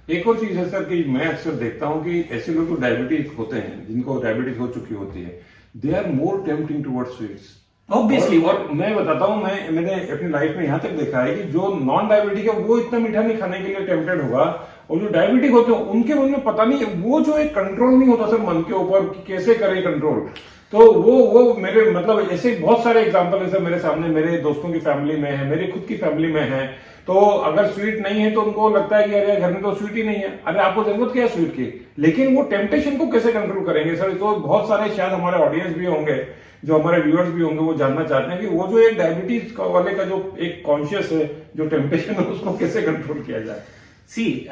एक और चीज है सर कि मैं अक्सर देखता हूँ कि ऐसे लोग जो डायबिटीज होते हैं, जिनको डायबिटीज हो चुकी होती है, they are more tempting towards sweets obviously. और मैं बताता हूँ, मैंने अपनी लाइफ में यहाँ तक देखा है कि जो नॉन डायबिटिक है वो इतना मीठा नहीं खाने के लिए टेम्पटेड होगा, और जो डायबिटिक होते हैं उनके मन में पता नहीं वो जो एक कंट्रोल नहीं होता सर मन के ऊपर कि कैसे करें कंट्रोल। तो वो मेरे मतलब ऐसे बहुत सारे एग्जांपल है सर मेरे सामने, मेरे दोस्तों की फैमिली में है, मेरी खुद की फैमिली में है। तो अगर स्वीट नहीं है तो उनको लगता है कि अरे घर में तो स्वीट ही नहीं है, अरे आपको जरूरत क्या है स्वीट की, लेकिन वो टेम्पटेशन को कैसे कंट्रोल करेंगे सर। तो बहुत सारे शायद हमारे ऑडियंस भी होंगे, जो हमारे व्यूअर्स भी होंगे, वो जानना चाहते हैं कि वो जो एक डायबिटीज वाले का जो एक कॉन्शियस है, जो टेम्पटेशन है, उसको कैसे कंट्रोल किया जाए। सी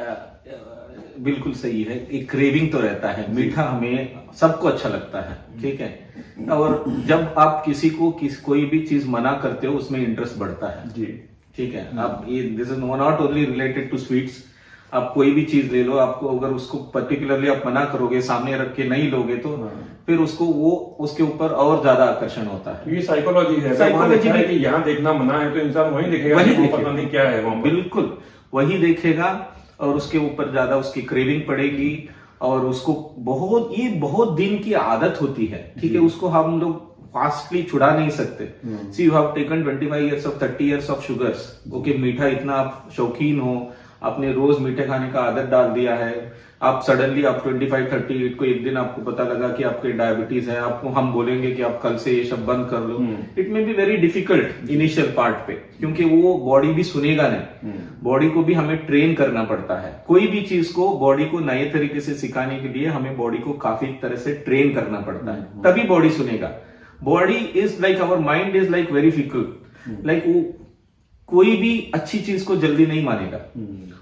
बिल्कुल सही है, एक क्रेविंग तो रहता है, मीठा हमें सबको अच्छा लगता है, ठीक है। और जब आप किसी को कोई भी चीज मना करते हो उसमें इंटरेस्ट बढ़ता है जी, ठीक है। आप ये this is not only related to sweets, आप कोई भी चीज ले लो, आपको अगर उसको पर्टिकुलरली आप मना करोगे, सामने रख के नहीं लोगे, तो फिर उसको वो उसके ऊपर और ज्यादा आकर्षण होता है। ये साइकोलॉजी है, साइकोलॉजी है कि यहाँ देखना मना है तो इंसान वही देखेगा, वही वो पता नहीं क्या है वहां पर। बिल्कुल वही देखेगा और उसके ऊपर ज्यादा उसकी क्रेविंग पड़ेगी, और उसको बहुत दिन की आदत होती है, ठीक है। उसको हम लोग फास्टली छुड़ा नहीं सकते। See you have taken 25 years of 30 years of sugars, okay, मीठा इतना आप शौकीन हो, आपने रोज मीठे खाने का आदत डाल दिया है, आप सडनली आप 25-30 को एक दिन आपको पता लगा कि आपके डायबिटीज है, आपको हम बोलेंगे कि आप कल से ये सब बंद कर लो, it may be very difficult initial part पे, क्योंकि वो बॉडी भी सुनेगा नहीं। बॉडी को भी हमें ट्रेन करना पड़ता है, कोई भी चीज को बॉडी को नए तरीके से सिखाने के लिए हमें बॉडी को काफी तरह से ट्रेन करना पड़ता है, तभी बॉडी सुनेगा। Body is like our mind is like very fickle, like वो कोई भी अच्छी चीज को जल्दी नहीं मानेगा,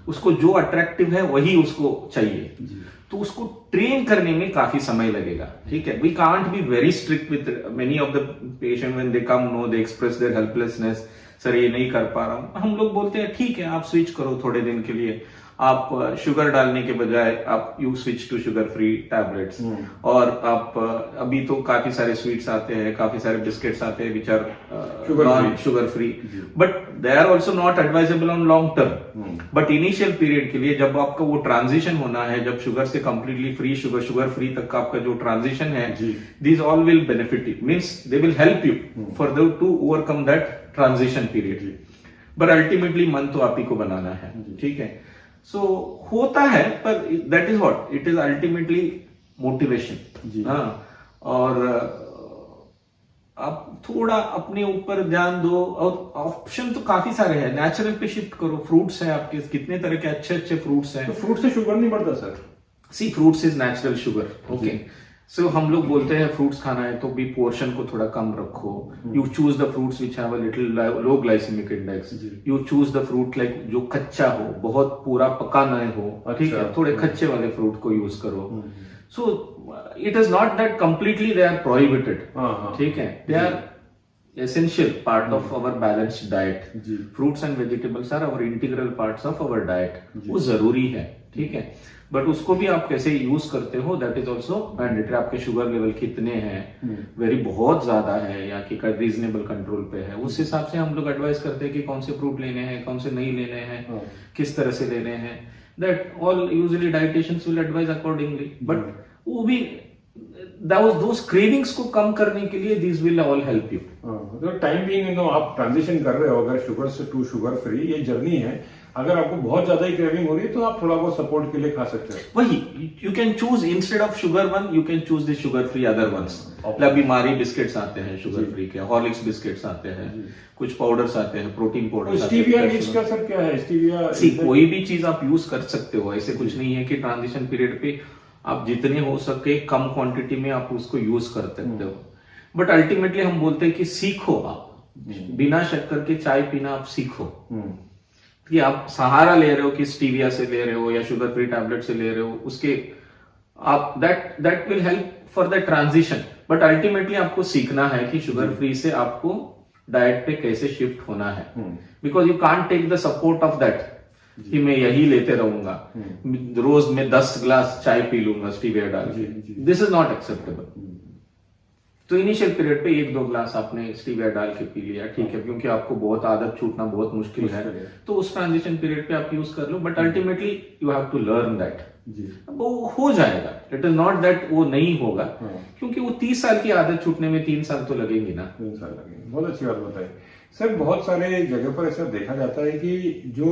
उसको जो अट्रैक्टिव है वही उसको चाहिए, तो उसको ट्रेन करने में काफी समय लगेगा, ठीक है। We can't be very strict with many of the patient when they come, no they express their helplessness, sir ये नहीं कर पा रहा हूं, हम लोग बोलते हैं ठीक है आप स्विच करो थोड़े दिन के लिए, आप शुगर डालने के बजाय आप you switch to sugar free tablets, और आप अभी तो काफी सारे स्वीट्स आते हैं, काफी सारे बिस्किट्स आते हैं which are non sugar free, but they are also not advisable on long term. But initial period के लिए जब आपका वो ट्रांजिशन होना है, जब शुगर से कंप्लीटली फ्री शुगर फ्री तक का आपका जो ट्रांजिशन है, these all will benefit you, means they will help you for to overcome that transition period. But ultimately मन तो आप ही को बनाना है, ठीक है। सो होता है, पर that is what it is ultimately motivation. हाँ, और आप थोड़ा अपने ऊपर ध्यान दो, और ऑप्शन तो काफी सारे हैं, नेचुरल पे शिफ्ट करो, फ्रूट्स हैं आपके, कितने तरह के अच्छे अच्छे फ्रूट्स हैं। तो फ्रूट से शुगर नहीं बढ़ता sir? See fruits is natural sugar, okay. So हम लोग बोलते हैं फ्रूट्स खाना है तो भी पोर्शन को थोड़ा कम रखो, you choose the fruits which have a little low glycaemic index, you choose the fruit like जो कच्चा हो, बहुत पूरा पका न हो, ठीक है, थोड़े कच्चे वाले फ्रूट को यूज करो। So it is not that completely they are prohibited, ठीक है, they are essential part of our balanced diet. Fruits and vegetables are our integral parts of our diet. वो जरूरी है, ठीक है, बट उसको भी आप कैसे यूज करते हो दैट इज ऑल्सो मैंडेटरी। आपके शुगर लेवल कितने हैं, वेरी बहुत ज्यादा है या कि रीजनेबल कंट्रोल पे है, उस हिसाब से हम लोग एडवाइस करते हैं कि कौन से फ्रूट लेने हैं, कौन से नहीं लेने हैं, किस तरह से लेने हैं, that all usually dietitians will advise accordingly. But वो भी those क्रेविंग्स को कम करने के लिए this will all help you. तो टाइम बीइंग आप ट्रांजिशन कर रहे हो अगर शुगर से टू शुगर फ्री, ये जर्नी है, अगर आपको बहुत ज्यादा ही क्रेविंग हो रही है तो आप थोड़ा बहुत सपोर्ट के लिए खा सकते हैं। वही you can choose instead of sugar one, you can choose the sugar free other ones. अभी मारी बिस्किट्स आते हैं शुगर फ्री के, हॉर्लिक्स बिस्किट्स आते हैं, कुछ पाउडर्स आते हैं, प्रोटीन पाउडर। स्टीविया नीड्स का सर क्या है? स्टीविया कोई भी चीज आप यूज कर सकते हो, ऐसे कुछ नहीं है कि ट्रांजिशन पीरियड पे आप जितने हो सके कम क्वांटिटी में आप उसको यूज कर सकते हो। बट अल्टीमेटली हम बोलते हैं कि सीखो, आप बिना शक्कर के चाय पीना आप सीखो, कि आप सहारा ले रहे हो कि स्टीविया से ले रहे हो या शुगर फ्री टैबलेट से ले रहे हो, उसके आप that will help for the transition. But ultimately आपको सीखना है कि शुगर फ्री से आपको डाइट पे कैसे शिफ्ट होना है, because you can't take the support of that कि मैं यही लेते रहूंगा, रोज में 10 ग्लास चाय पी लूंगा स्टीविया डाल के, दिस इज नॉट एक्सेप्टेबल। तो इनिशियल पीरियड पे 1-2 ग्लास आपने स्टीविया डाल के पी लिया, ठीक है, क्योंकि आपको बहुत आदत छूटना बहुत मुश्किल है, तो उस ट्रांजिशन पीरियड पे आप यूज कर लो, but ultimately you have to learn that. वो हो जाएगा, इट इज नॉट दैट वो नहीं होगा, क्योंकि वो 30 साल की आदत छूटने में 3 साल तो लगेंगे ना। 3 साल लगेंगे, बहुत अच्छी बात बताई सर। बहुत सारे जगह पर ऐसा देखा जाता है कि जो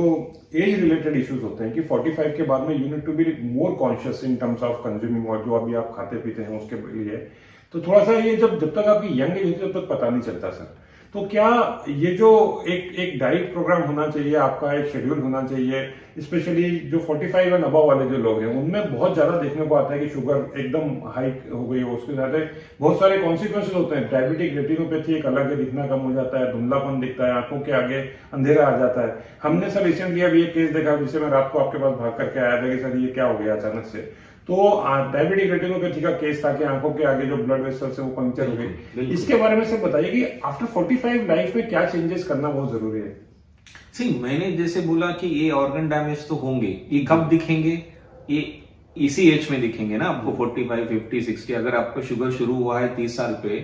एज रिलेटेड इश्यूज होते हैं कि 45 के बाद में you need to be more conscious in terms of consuming, और जो अभी आप खाते पीते हैं उसके लिए, तो थोड़ा सा ये जब तक आपकी यंग एज होती है तब तक पता नहीं चलता सर। तो क्या ये जो एक डाइट प्रोग्राम होना चाहिए आपका, एक शेड्यूल होना चाहिए, स्पेशली जो 45 एंड अबव वाले जो लोग हैं उनमें बहुत ज्यादा देखने को आता है कि शुगर एकदम हाई हो गई हो, उसके साथ बहुत सारे कॉन्सिक्वेंसेज होते हैं। डायबिटिक रेटिनोपैथी एक अलग है, दिखना कम हो जाता है, धुंधलापन दिखता है, आंखों के आगे अंधेरा आ जाता है। हमने सर रिसेंटली अभी एक केस देखा जिससे मैं रात को आपके पास भाग करके आया था कि सर ये क्या हो गया अचानक से। तो डायबिटिक रेटिनोपैथी का केस था कि आंखों के आगे जो ब्लड वेसल्स है वो पंक्चर हो गई। इसके बारे में सर बताइए कि आफ्टर 45 लाइफ में क्या चेंजेस करना बहुत जरूरी है। सी मैंने जैसे बोला कि ये ऑर्गन डैमेज तो होंगे, ये कब दिखेंगे, ये इसी एज में दिखेंगे ना आपको, 45, 50, 60। अगर आपका शुगर शुरू हुआ है 30 साल पे,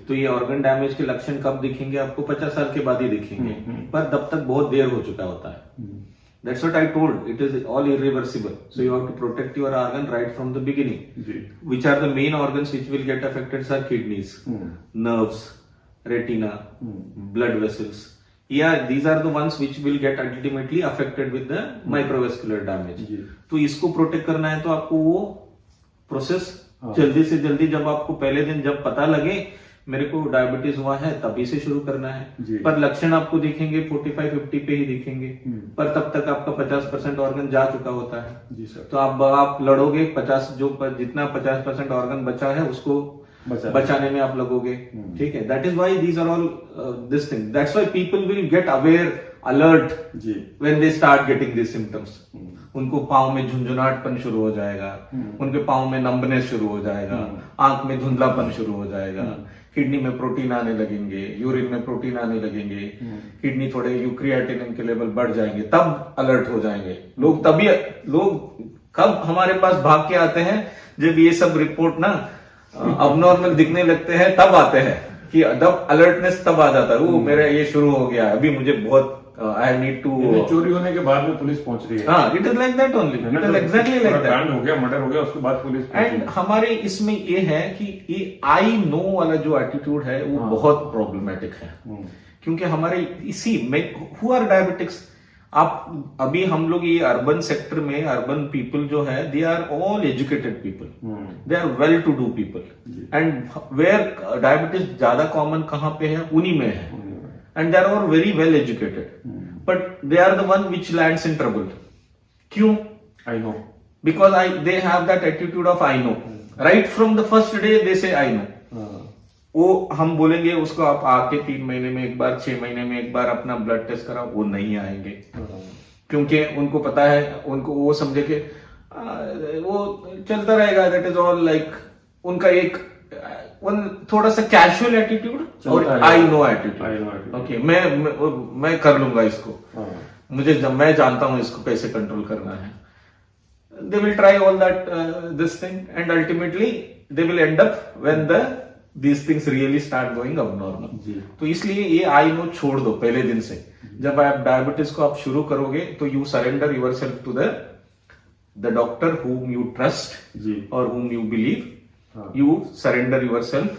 तो ये ऑर्गन डैमेज के लक्षण कब दिखेंगे आपको? 50 साल के बाद ही दिखेंगे, पर तब तक बहुत देर हो चुका होता है। That's what I told. It is all irreversible. So you have to protect your organ right from the beginning. Which are the main organs which will get affected are kidneys, nerves, retina, blood vessels. Yeah, these are the ones which will get ultimately affected with the microvascular damage. तो इसको protect करना है तो आपको वो process जल्दी से जल्दी, जब आपको पहले दिन जब पता लगे मेरे को डायबिटीज हुआ है तभी से शुरू करना है। पर लक्षण आपको दिखेंगे 45-50 पे ही दिखेंगे, पर तब तक आपका 50% ऑर्गन जा चुका होता है। जी सर। तो आप लड़ोगे 50, जितना 50% ऑर्गन बचा है उसको बचाने में आप लगोगे, ठीक है। That is why these are all this thing, that's why people will get aware, alert when they start getting this symptoms. उनको पाँव में झुंझुनाहटपन शुरू हो जाएगा, उनके पाँव में नंबनेस शुरू हो जाएगा, आंख में धुंधलापन शुरू हो जाएगा, किडनी में प्रोटीन आने लगेंगे, यूरिन में प्रोटीन आने लगेंगे, किडनी थोड़े यूक्रियाटिनिन के लेवल बढ़ जाएंगे, तब अलर्ट हो जाएंगे लोग। तभी लोग कब हमारे पास भाग के आते हैं, जब ये सब रिपोर्ट ना अबनॉर्मल दिखने लगते हैं, तब आते हैं कि जब अलर्टनेस तब आ जाता है, वो मेरा ये शुरू हो गया, अभी मुझे बहुत आई नीड टू। चोरी होने के बाद में पुलिस पहुंच रही है। हाँ, it is like that only, it is exactly like that. हो गया, मर्डर हो गया, उसके बाद पुलिस। एंड हमारे इसमें ये है कि ये आई नो वाला जो एटीट्यूड है वो बहुत प्रॉब्लमेटिक है, क्योंकि हमारे इसी में हु आर डायबिटिक्स। आप अभी हम लोग ये अर्बन सेक्टर में, अर्बन पीपल जो है, they are all educated people, they are well to do people, and where diabetes ज्यादा कॉमन कहाँ पे है, उन्हीं में है, and they are all very well educated, but they are the one which lands in trouble. क्यों? I know, because they have that attitude of I know, right from the first day they say I no. वो हम बोलेंगे उसको आप आके 3 महीने में एक बार, 6 महीने में एक बार अपना ब्लड टेस्ट कराओ, वो नहीं आएंगे, क्योंकि उनको पता है, उनको वो समझे कि वो चलता रहेगा। दैट इज ऑल लाइक उनका एक थोड़ा सा कैजुअल एटीट्यूड और आई नो एटीट्यूड। ओके, मैं कर लूंगा इसको, मैं जानता हूं इसको कैसे कंट्रोल करना है। They will try all that this thing, and ultimately they will and up when these things really start going abnormal। तो इसलिए ये आई नो छोड़ दो पहले दिन से। जब आप डायबिटीज को आप शुरू करोगे तो you surrender yourself to the doctor whom you trust और whom you believe। You surrender yourself